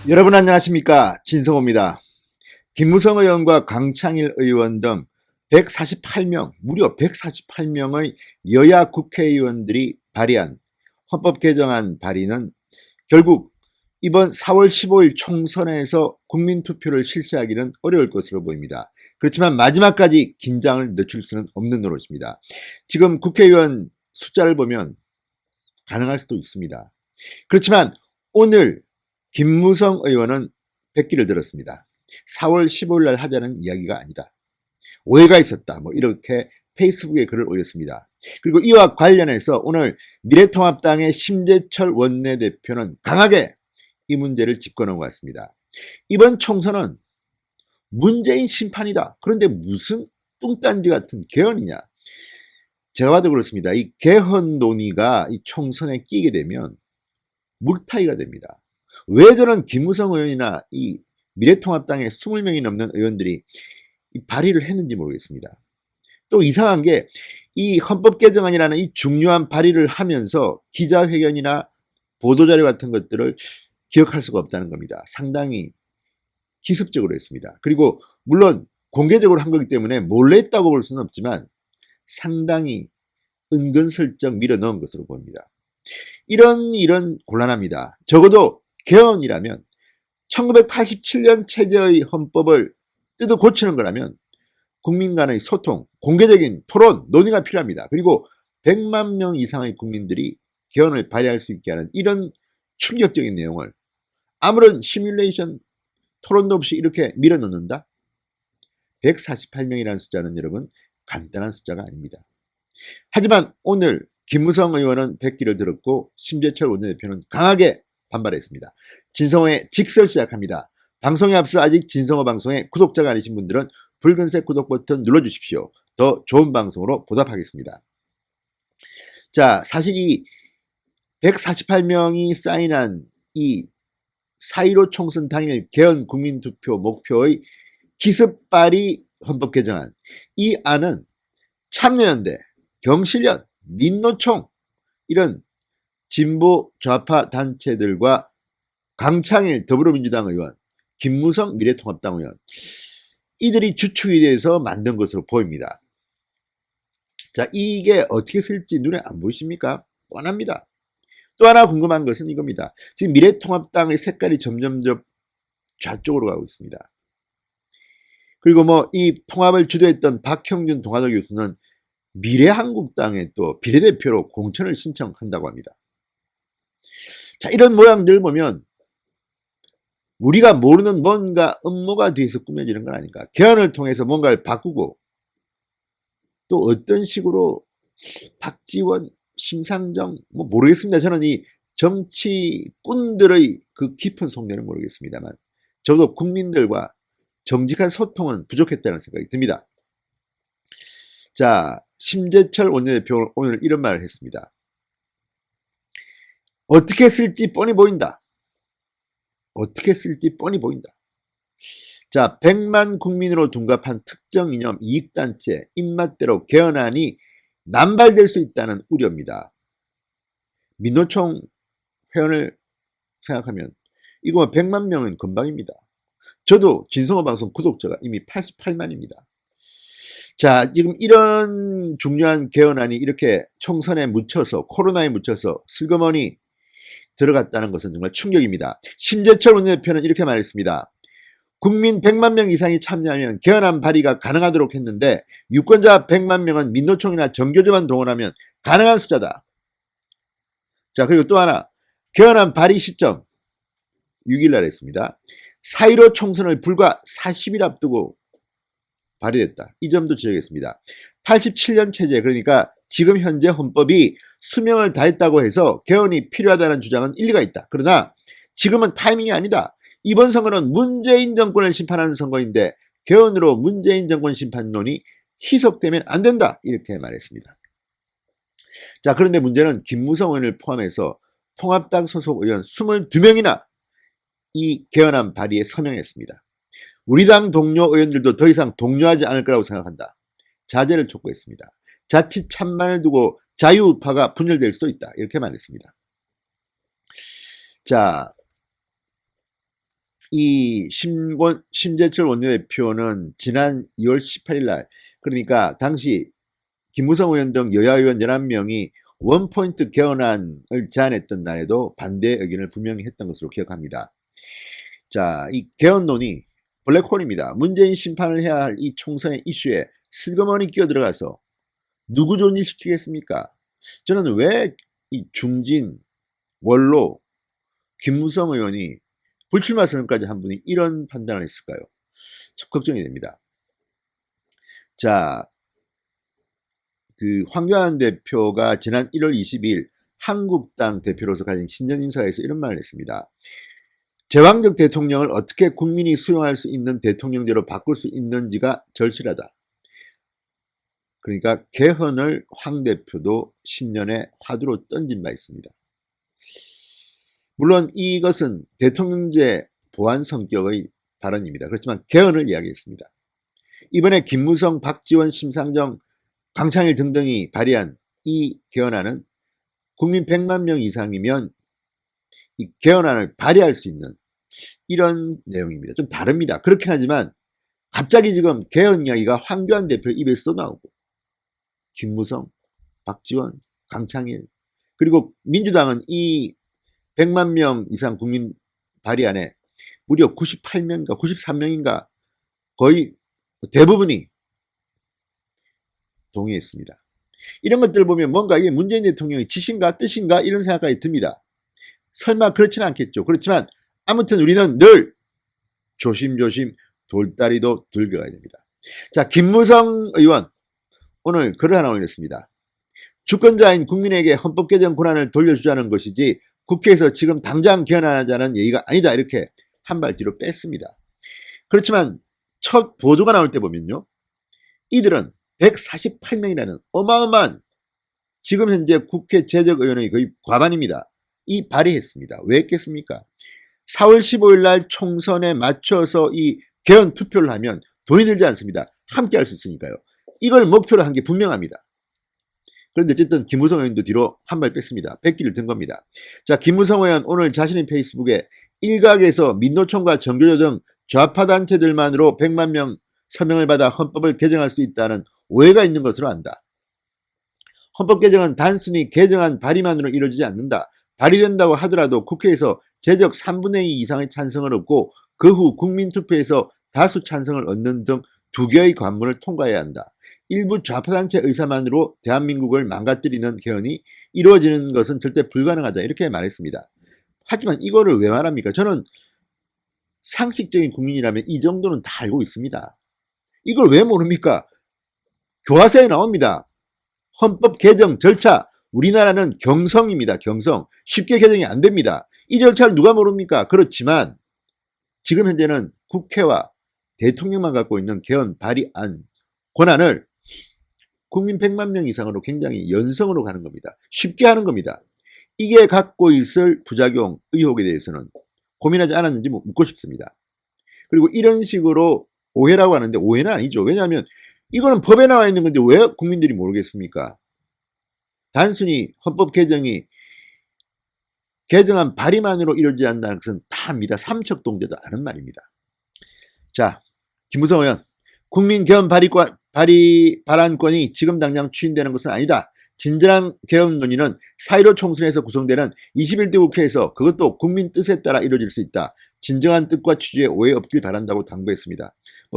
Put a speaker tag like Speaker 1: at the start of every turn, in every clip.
Speaker 1: 여러분 안녕하십니까, 진성호입니다. 김무성 의원과 강창일 의원 등 148명, 무려 148명의 여야 국회의원들이 발의한 헌법 개정안 발의는 결국 이번 4월 15일 총선에서 국민투표를 실시하기는 어려울 것으로 보입니다. 그렇지만 마지막까지 긴장을 늦출 수는 없는 노릇입니다. 지금 국회의원 숫자를 보면 가능할 수도 있습니다. 그렇지만 오늘 김무성 의원은 백기를 들었습니다. 4월 15일 날 하자는 이야기가 아니다. 오해가 있었다. 이렇게 페이스북에 글을 올렸습니다. 그리고 이와 관련해서 오늘 미래통합당의 심재철 원내대표는 강하게 이 문제를 짚어놓은 것 같습니다. 이번 총선은 문재인 심판이다. 그런데 무슨 뚱딴지 같은 개헌이냐. 제가 봐도 그렇습니다. 이 개헌 논의가 이 총선에 끼게 되면 물타기가 됩니다. 왜 저는 김무성 의원이나 이 미래통합당의 20명이 넘는 의원들이 발의를 했는지 모르겠습니다. 또 이상한 게 이 헌법 개정안이라는 이 중요한 발의를 하면서 기자회견이나 보도자료 같은 것들을 기억할 수가 없다는 겁니다. 상당히 기습적으로 했습니다. 그리고 물론 공개적으로 한 거기 때문에 몰래 했다고 볼 수는 없지만 상당히 은근슬쩍 밀어넣은 것으로 보입니다. 이런 일은 곤란합니다. 적어도 개헌이라면 1987년 체제의 헌법을 뜯어 고치는 거라면 국민 간의 소통, 공개적인 토론, 논의가 필요합니다. 그리고 100만 명 이상의 국민들이 개헌을 발의할 수 있게 하는 이런 충격적인 내용을 아무런 시뮬레이션 토론도 없이 이렇게 밀어넣는다? 148명이라는 숫자는 여러분 간단한 숫자가 아닙니다. 하지만 오늘 김무성 의원은 백기를 들었고 심재철 원내대표는 강하게 반발했습니다. 진성호의 직설 시작합니다. 방송에 앞서 아직 진성호 방송의 구독자가 아니신 분들은 붉은색 구독 버튼 눌러주십시오. 더 좋은 방송으로 보답하겠습니다. 자, 사실 이 148명이 사인한 이 4.15 총선 당일 개헌 국민투표 목표의 기습 발의 헌법 개정안, 이 안은 참여연대, 경실련, 민노총 이런 진보 좌파 단체들과 강창일 더불어민주당 의원, 김무성 미래통합당 의원, 이들이 주축이 돼서 만든 것으로 보입니다. 자, 이게 어떻게 쓸지 눈에 안 보이십니까? 뻔합니다. 또 하나 궁금한 것은 이겁니다. 지금 미래통합당의 색깔이 점점 좌쪽으로 가고 있습니다. 그리고 이 통합을 주도했던 박형준 동아대 교수는 미래한국당에 또 비례대표로 공천을 신청한다고 합니다. 자, 이런 모양들 보면 우리가 모르는 뭔가 음모가 뒤에서 꾸며지는 건 아닌가. 개헌을 통해서 뭔가를 바꾸고 또 어떤 식으로 박지원, 심상정 모르겠습니다. 저는 이 정치꾼들의 그 깊은 속내는 모르겠습니다만 저도 국민들과 정직한 소통은 부족했다는 생각이 듭니다. 자, 심재철 원내대표 오늘 이런 말을 했습니다. 어떻게 쓸지 뻔히 보인다. 어떻게 쓸지 뻔히 보인다. 자, 100만 국민으로 둔갑한 특정 이념 이익단체 입맛대로 개헌안이 남발될 수 있다는 우려입니다. 민노총 회원을 생각하면 이거 100만 명은 금방입니다. 저도 진성호 방송 구독자가 이미 88만입니다. 자, 지금 이런 중요한 개헌안이 이렇게 총선에 묻혀서 코로나에 묻혀서 슬그머니 들어갔다는 것은 정말 충격입니다. 심재철 원내대표는 이렇게 말했습니다. 국민 100만 명 이상이 참여하면 개헌안 발의가 가능하도록 했는데 유권자 100만 명은 민노총이나 정교조만 동원하면 가능한 숫자다. 자, 그리고 또 하나 개헌안 발의 시점 6일 날 했습니다. 4.15 총선을 불과 40일 앞두고 발의됐다. 이 점도 지적했습니다. 87년 체제, 그러니까 지금 현재 헌법이 수명을 다했다고 해서 개헌이 필요하다는 주장은 일리가 있다. 그러나 지금은 타이밍이 아니다. 이번 선거는 문재인 정권을 심판하는 선거인데 개헌으로 문재인 정권 심판론이 희석되면 안 된다. 이렇게 말했습니다. 자, 그런데 문제는 김무성 의원을 포함해서 통합당 소속 의원 22명이나 이 개헌안 발의에 서명했습니다. 우리 당 동료 의원들도 더 이상 독려하지 않을 거라고 생각한다. 자제를 촉구했습니다. 자칫 찬반을 두고 자유우파가 분열될 수도 있다. 이렇게 말했습니다. 자, 2 0 0 0 0 명 이상의 국민들이 개헌을 반대한다는 것은 정말 충격입니다. 그리고 또 하나 개헌안 발의에 서명했습니다. 우리 당 동료 의원들도 더 이상 독려하지 않을 거라고 생각한다. 자제를 촉구했습니다. 자칫 찬반을 두고 자유우파가 분열될 수도 있다. 이렇게 말했습니다. 이 심재철 원내대표는 지난 2월 18일 날, 그러니까 당시 김무성 의원 등 여야 의원 11명이 원포인트 개헌안을 제안했던 날에도 반대 의견을 분명히 했던 것으로 기억합니다. 자, 이 개헌론이 블랙홀입니다. 문재인 심판을 해야 할 이 총선의 이슈에 슬그머니 끼어들어가서 누구 존일시키겠습니까? 저는 왜 이 중진, 원로, 김무성 의원이 불출마 선언까지 한 분이 이런 판단을 했을까요? 참 걱정이 됩니다. 자, 황교안 대표가 지난 1월 22일 한국당 대표로서 가진 신년 인사에서 이런 말을 했습니다. 제왕적 대통령을 어떻게 국민이 수용할 수 있는 대통령제로 바꿀 수 있는지가 절실하다. 그러니까 개헌을 황 대표도 신년에 화두로 던진 바 있습니다. 물론 이것은 대통령제 보완 성격의 발언입니다. 그렇지만 개헌을 이야기했습니다. 이번에 김무성, 박지원, 심상정, 강창일 등등이 발의한 이 개헌안은 국민 100만 명 이상이면 이 개헌안을 발의할 수 있는 이런 내용입니다. 좀 다릅니다. 그렇긴 하지만 갑자기 지금 개헌 이야기가 황교안 대표 입에서 나오고 김무성, 박지원, 강창일 그리고 민주당은 이 100만 명 이상 국민 발의안에 무려 98명인가 93명인가 거의 대부분이 동의했습니다. 이런 것들을 보면 뭔가 이게 문재인 대통령의 지신가 뜻인가 이런 생각까지 듭니다. 설마 그렇지는 않겠죠. 그렇지만 아무튼 우리는 늘 조심조심 돌다리도 굴겨가야 됩니다. 자, 김무성 의원 오늘 글을 하나 올렸습니다. 주권자인 국민에게 헌법 개정 권한을 돌려주자는 것이지 국회에서 지금 당장 개헌하자는 얘기가 아니다. 이렇게 한 발 뒤로 뺐습니다. 그렇지만 첫 보도가 나올 때 보면요. 이들은 148명이라는 어마어마한 지금 현재 국회 재적의원의 거의 과반입니다. 이 발의했습니다. 왜 했겠습니까? 4월 15일 날 총선에 맞춰서 이 개헌 투표를 하면 돈이 들지 않습니다. 함께 할 수 있으니까요. 이걸 목표로 한 게 분명합니다. 그런데 어쨌든 김무성 의원도 뒤로 한 발 뺐습니다. 백기를 든 겁니다. 자, 김무성 의원 오늘 자신의 페이스북에 일각에서 민노총과 정교조 등 좌파 단체들만으로 100만 명 서명을 받아 헌법을 개정할 수 있다는 오해가 있는 것으로 안다. 헌법 개정은 단순히 개정안 발의만으로 이루어지지 않는다. 발의된다고 하더라도 국회에서 제적 3분의 2 이상의 찬성을 얻고 그 후 국민투표에서 다수 찬성을 얻는 등 두 개의 관문을 통과해야 한다. 일부 좌파단체 의사만으로 대한민국을 망가뜨리는 개헌이 이루어지는 것은 절대 불가능하다. 이렇게 말했습니다. 하지만 이거를 왜 말합니까? 저는 상식적인 국민이라면 이 정도는 다 알고 있습니다. 이걸 왜 모릅니까? 교과서에 나옵니다. 헌법 개정 절차. 우리나라는 경성입니다. 경성. 쉽게 개정이 안 됩니다. 이 절차를 누가 모릅니까? 그렇지만 지금 현재는 국회와 대통령만 갖고 있는 개헌 발의안 권한을 국민 100만 명 이상으로 굉장히 연성으로 가는 겁니다. 쉽게 하는 겁니다. 이게 갖고 있을 부작용, 의혹에 대해서는 고민하지 않았는지 묻고 싶습니다. 그리고 이런 식으로 오해라고 하는데 오해는 아니죠. 왜냐하면 이거는 법에 나와 있는 건데 왜 국민들이 모르겠습니까? 단순히 헌법 개정이 개정안 발의만으로 이루어지지 않는다는 것은 다 압니다. 삼척동대도 아는 말입니다. 자, 김무성 의원, 국민 개헌 발의권이 지금 당장 추인되는 것은 아니다. 진정한 개헌 논의는 4.15 총선에서 구성되는 21대 국회에서 그것도 국민 뜻에 따라 이루어질 수 있다. 진정한 뜻과 취지에 오해 없길 바란다고 당부했습니다.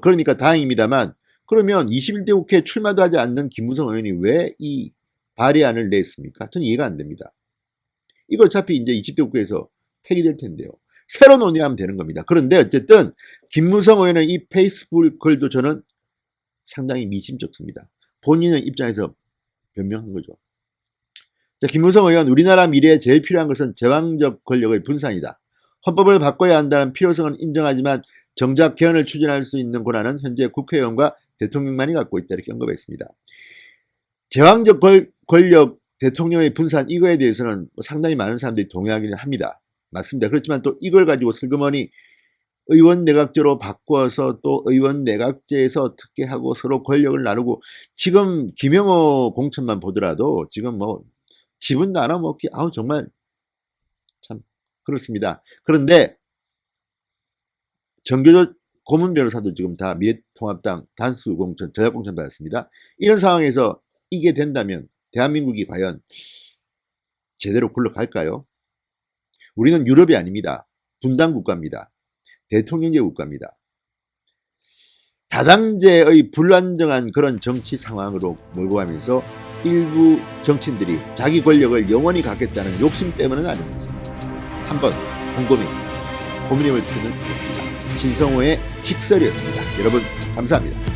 Speaker 1: 그러니까 다행입니다만 그러면 21대 국회에 출마도 하지 않는 김무성 의원이 왜 이 발의안을 냈습니까? 저는 이해가 안 됩니다. 이거 어차피 이제 20대 국회에서 폐기될 텐데요. 새로 논의하면 되는 겁니다. 그런데 어쨌든 김무성 의원의 이 페이스북 글도 저는 상당히 미심쩍습니다. 본인의 입장에서 변명한 거죠. 자, 김무성 의원, 우리나라 미래에 제일 필요한 것은 제왕적 권력의 분산이다. 헌법을 바꿔야 한다는 필요성은 인정하지만 정작 개헌을 추진할 수 있는 권한은 현재 국회의원과 대통령만이 갖고 있다. 이렇게 언급했습니다. 제왕적 권력 대통령의 분산 이거에 대해서는 상당히 많은 사람들이 동의하기는 합니다. 맞습니다. 그렇지만 또 이걸 가지고 슬그머니 의원 내각제로 바꿔서 또 의원 내각제에서 어떻게 하고 서로 권력을 나누고 지금 김영호 공천만 보더라도 지금 뭐 지분 나눠먹기 정말 참 그렇습니다. 그런데 정교조 고문 변호사도 지금 다 미래통합당 단수 공천, 전략 공천 받았습니다. 이런 상황에서 이게 된다면 대한민국이 과연 제대로 굴러갈까요? 우리는 유럽이 아닙니다. 분단 국가입니다. 대통령제 국가입니다. 다당제의 불안정한 그런 정치 상황으로 몰고 가면서 일부 정치인들이 자기 권력을 영원히 갖겠다는 욕심 때문은 아닌지 한번 곰곰이 고민해볼 필요는 있겠습니다. 신성호의 직설이었습니다. 여러분 감사합니다.